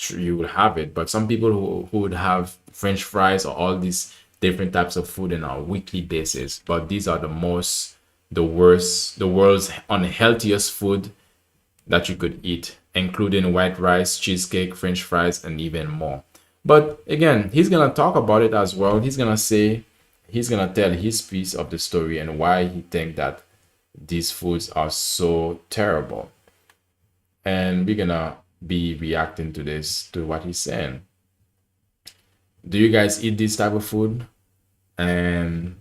you will have it. But some people who would have French fries or all these different types of food on a weekly basis. But these are the worst, the world's unhealthiest food that you could eat, including white rice, cheesecake, French fries, and even more. But again, he's gonna talk about it as well. He's gonna tell his piece of the story and why he think that these foods are so terrible. And we're gonna be reacting to what he's saying. Do you guys eat this type of food? And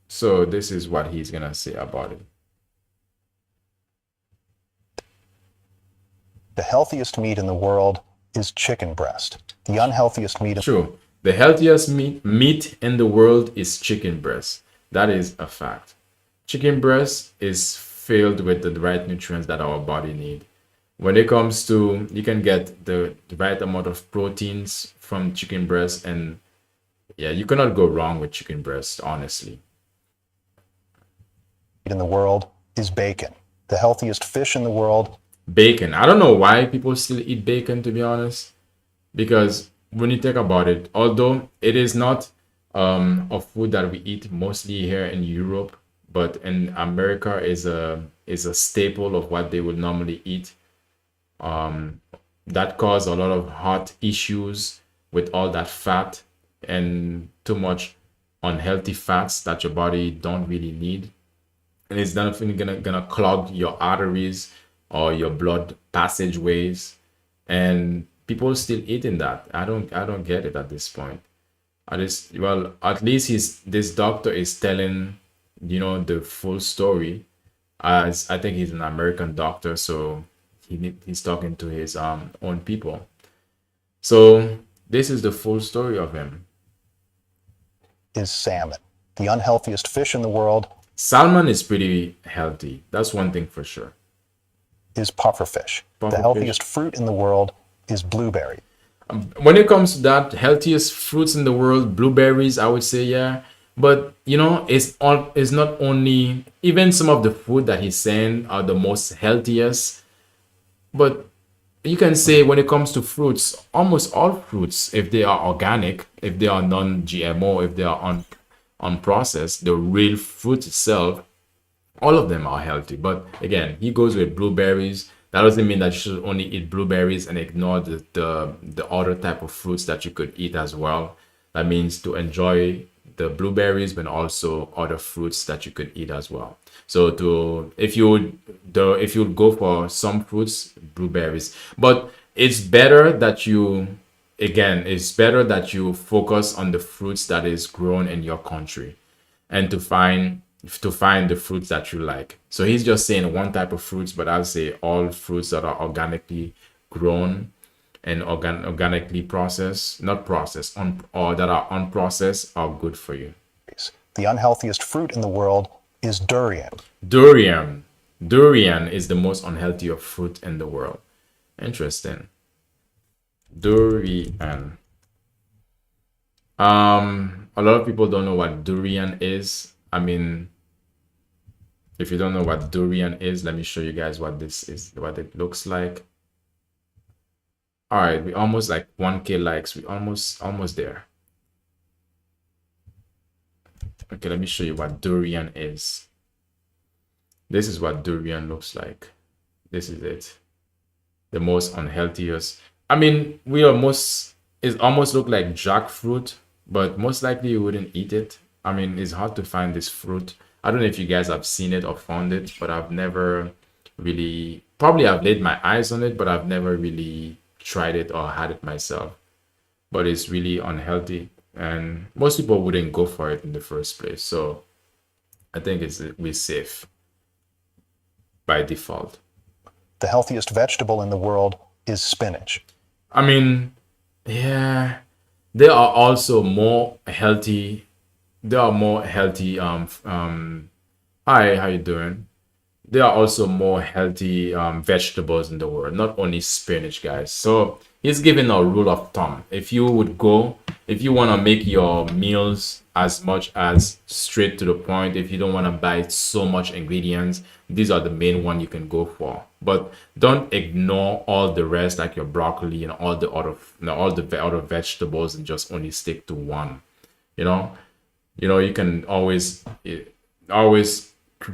so this is what he's gonna say about it. The healthiest meat in the world is chicken breast. The unhealthiest meat. True. The healthiest meat in the world is chicken breast. That is a fact. Chicken breast is filled with the right nutrients that our body need. When it comes to, you can get the right amount of proteins from chicken breast, and yeah, you cannot go wrong with chicken breast, honestly. In the world is bacon. The healthiest fish in the world. Bacon. I don't know why people still eat bacon, to be honest, because when you think about it, although it is not a food that we eat mostly here in Europe, but in America is a staple of what they would normally eat. That cause a lot of heart issues with all that fat and too much unhealthy fats that your body don't really need, and it's definitely gonna clog your arteries or your blood passageways, and people still eating that. I don't get it at this point. At least this doctor is telling the full story, as I think he's an American doctor, so he's talking to his own people. So this is the full story of him. Is salmon. The unhealthiest fish in the world. Salmon is pretty healthy. That's one thing for sure. Is pufferfish. The healthiest fruit in the world is blueberry. When it comes to that, healthiest fruits in the world, blueberries, I would say, yeah. But it's not only, even some of the food that he's saying are the most healthiest, but you can say when it comes to fruits, almost all fruits, if they are organic, if they are non-GMO, if they are unprocessed, the real fruit itself, all of them are healthy. But again, he goes with blueberries. That doesn't mean that you should only eat blueberries and ignore the other type of fruits that you could eat as well. That means to enjoy the blueberries, but also other fruits that you could eat as well. So if you would go for some fruits, blueberries. But it's better that you focus on the fruits that is grown in your country, and to find the fruits that you like. So he's just saying one type of fruits, but I'll say all fruits that are organically grown and organically processed, not processed, or that are unprocessed, are good for you. The unhealthiest fruit in the world is durian. Durian. Durian is the most unhealthy of fruit in the world. Interesting. Durian. A lot of people don't know what durian is. I mean, if you don't know what durian is, let me show you guys what this is, what it looks like. All right, we almost like 1K likes. We almost there. Okay, let me show you what durian is. This is what durian looks like. This is it. The most unhealthiest. I mean, it almost look like jackfruit, but most likely you wouldn't eat it. I mean, it's hard to find this fruit. I don't know if you guys have seen it or found it, but I've never really, probably I've laid my eyes on it, but I've never really tried it or had it myself. But it's really unhealthy, and most people wouldn't go for it in the first place. So I think we're safe by default. The healthiest vegetable in the world is spinach. I mean, yeah, there are also more healthy. There are more healthy. Hi, how you doing? There are also more healthy vegetables in the world, not only spinach, guys. So he's giving a rule of thumb. If you want to make your meals as much as straight to the point, if you don't want to buy so much ingredients, these are the main one you can go for. But don't ignore all the rest, like your broccoli and all the other vegetables, and just only stick to one. You can always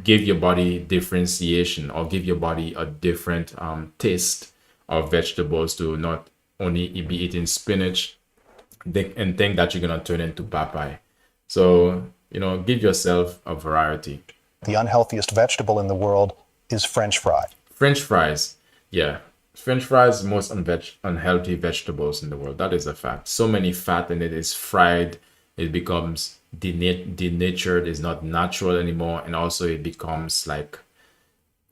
give your body differentiation, or give your body a different taste of vegetables, to not only be eating spinach and think that you're gonna turn into Popeye. So give yourself a variety. The unhealthiest vegetable in the world is French fry. French fries, yeah. French fries, most unhealthy vegetables in the world. That is a fact. So many fat in it, is fried. It becomes denatured, is not natural anymore, and also it becomes like,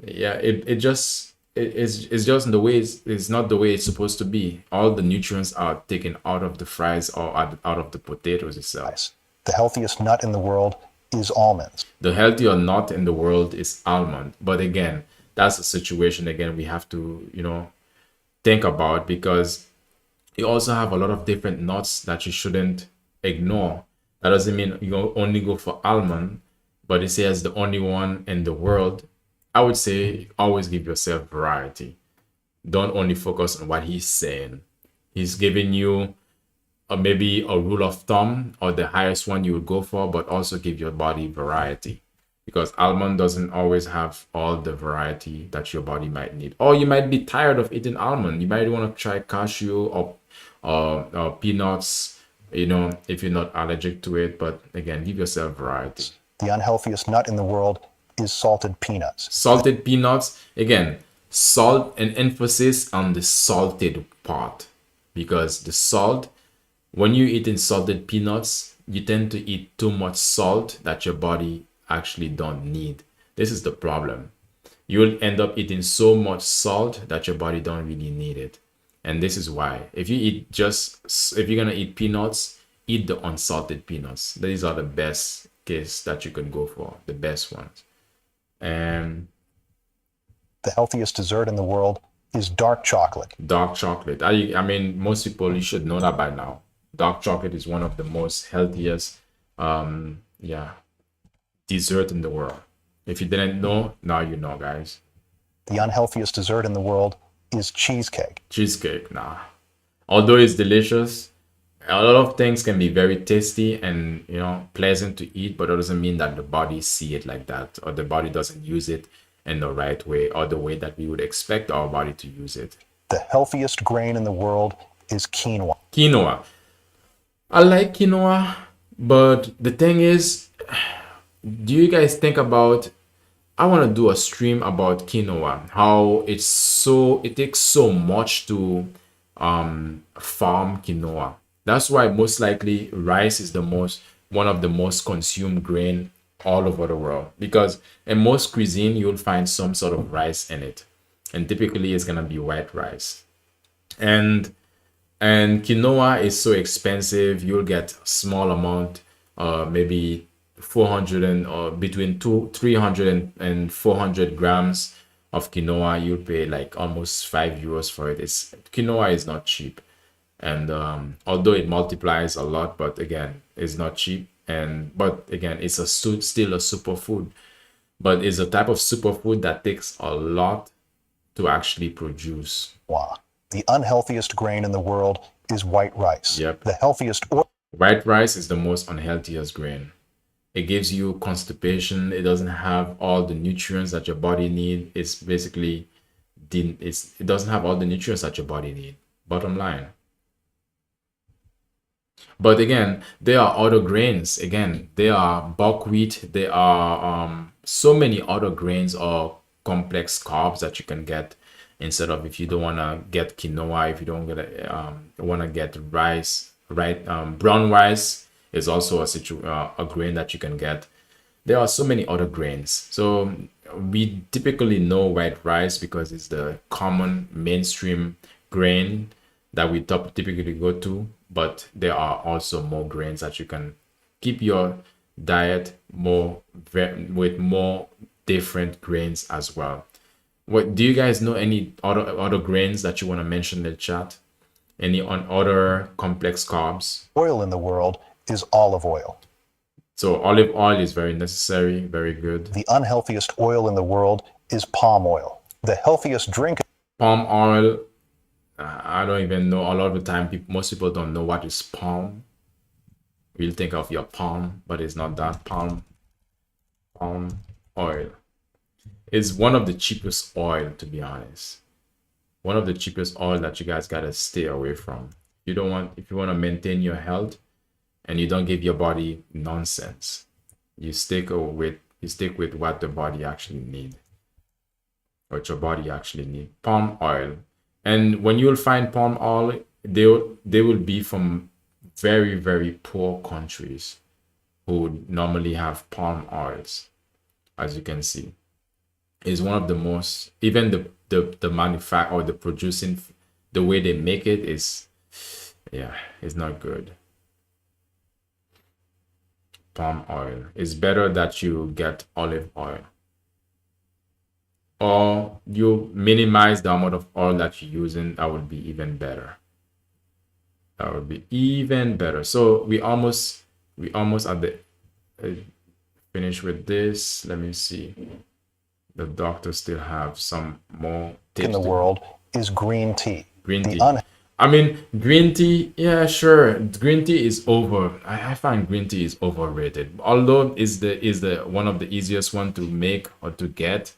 yeah, it's just in the way it's not the way it's supposed to be. All the nutrients are taken out of the fries or out of the potatoes itself. The healthiest nut in the world is almonds. The healthier nut in the world is almond. But again, that's a situation we have to think about, because you also have a lot of different nuts that you shouldn't ignore. That doesn't mean you only go for almond, but it says the only one in the world. I would say always give yourself variety. Don't only focus on what he's saying. He's giving you maybe a rule of thumb, or the highest one you would go for, but also give your body variety, because almond doesn't always have all the variety that your body might need. Or you might be tired of eating almond. You might want to try cashew or peanuts, if you're not allergic to it. But again, give yourself variety. The unhealthiest nut in the world is salted peanuts. Salted peanuts, again, salt, and emphasis on the salted part, because the salt, when you're eating salted peanuts, you tend to eat too much salt that your body actually don't need. This is the problem. You'll end up eating so much salt that your body don't really need it. And this is why, if you're gonna eat peanuts, eat the unsalted peanuts. These are the best case that you can go for, the best ones. And the healthiest dessert in the world is dark chocolate. Dark chocolate. I mean, most people, you should know that by now. Dark chocolate is one of the most healthiest dessert in the world. If you didn't know, now you know, guys. The unhealthiest dessert in the world is cheesecake. Cheesecake, nah. Although it's delicious, a lot of things can be very tasty and pleasant to eat, but it doesn't mean that the body see it like that, or the body doesn't use it in the right way, or the way that we would expect our body to use it. The healthiest grain in the world is quinoa. Quinoa. I like quinoa, but the thing is, do you guys think about, I want to do a stream about quinoa, how it takes so much to farm quinoa. That's why most likely rice is one of the most consumed grain all over the world, because in most cuisine you'll find some sort of rice in it, and typically it's gonna be white rice. And quinoa is so expensive. You'll get a small amount, maybe 400 and between 300 and 400 grams of quinoa, you'll pay like almost €5 for it. It's quinoa is not cheap, and although it multiplies a lot, but again, it's not cheap. And but again, it's still a superfood, but it's a type of superfood that takes a lot to actually produce. The unhealthiest grain in the world is white rice. Yep. The healthiest oil White rice is the most unhealthiest grain. It gives you constipation. It doesn't have all the nutrients that your body need. It's basically it doesn't have all the nutrients that your body need. Bottom line. But again, there are other grains. Again, there are buckwheat. There are so many other grains or complex carbs that you can get instead of, if you don't want to get quinoa, if you don't want to get rice, right? Brown rice is also a grain that you can get. There are so many other grains. So we typically know white rice because it's the common mainstream grain that we typically go to, but there are also more grains that you can keep your diet with more different grains as well. What do you guys know? Any other grains that you want to mention in the chat? Any other complex carbs? oil in the world is olive oil. So olive oil is very necessary, very good. The unhealthiest oil in the world is palm oil. The healthiest drink Palm oil, I don't even know. A lot of the time, most people don't know what is palm. We'll think of your palm, but it's not that. Palm oil is one of the cheapest oil, to be honest. One of the cheapest oil that you guys gotta stay away from. If you want to maintain your health and you don't give your body nonsense, you stick with what the body actually need, what your body actually need. Palm oil. And when you'll find palm oil, they will be from very, very poor countries who normally have palm oils, as you can see. Is one of the most, even the manufacture or the producing, the way they make it is, yeah, it's not good. Palm oil. It's better that you get olive oil, or you minimize the amount of oil that you're using. That would be even better. That would be even better. So we almost at the finish with this. Let me see. The doctor still have some more tips in the world is green tea. Green The tea. I mean, green tea, yeah, sure. Green tea is I find green tea is overrated. Although is the one of the easiest one to make or to get.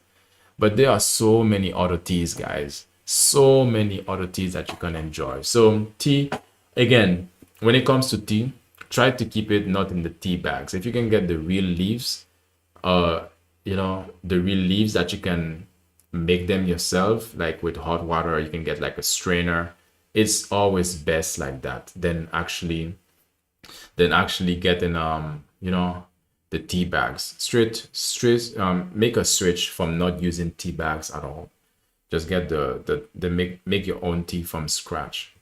But there are so many other teas, guys. So many other teas that you can enjoy. So tea, again, when it comes to tea, try to keep it not in the tea bags. If you can get the real leaves, the real leaves that you can make them yourself, like with hot water, or you can get like a strainer. It's always best like that than actually getting the tea bags. Make a switch from not using tea bags at all. Just get make your own tea from scratch.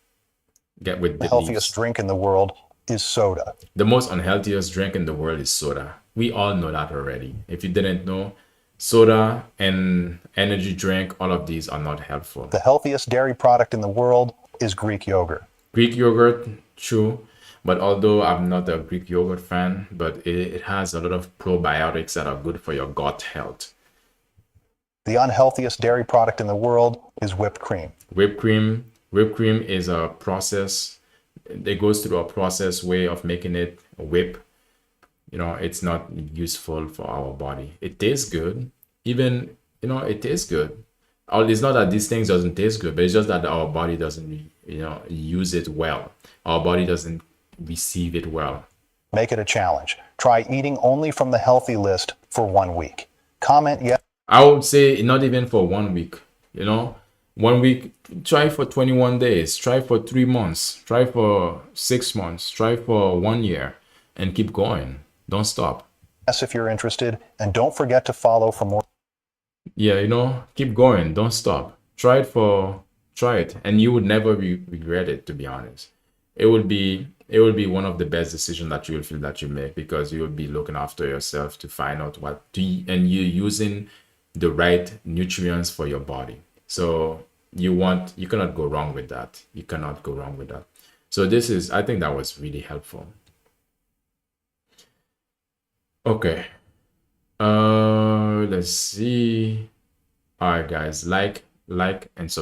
Get with The healthiest drink in the world is soda. The most unhealthiest drink in the world is soda. We all know that already. If you didn't know, soda and energy drink, all of these are not helpful. The healthiest dairy product in the world is Greek yogurt. Greek yogurt, true. But although I'm not a Greek yogurt fan, but it has a lot of probiotics that are good for your gut health. The unhealthiest dairy product in the world is whipped cream. Whipped cream is a process. It goes through a process way of making it a whip. It's not useful for our body. It tastes good. Even, it tastes good. It's not that these things doesn't taste good, but it's just that our body doesn't, use it well. Our body doesn't receive it well. Make it a challenge. Try eating only from the healthy list for 1 week. Comment yes. I would say not even for 1 week. 1 week, try for 21 days, try for 3 months, try for 6 months, try for 1 year, and keep going. Don't stop. Yes, if you're interested, and don't forget to follow for more. Yeah, keep going. Don't stop. Try it, and you would never regret it, to be honest. it will be one of the best decisions that you will feel that you make, because you will be looking after yourself to find out what to eat, and you're using the right nutrients for your body. So you cannot go wrong with that. You cannot go wrong with that. So I think that was really helpful. Okay. Let's see. All right, guys, like and subscribe.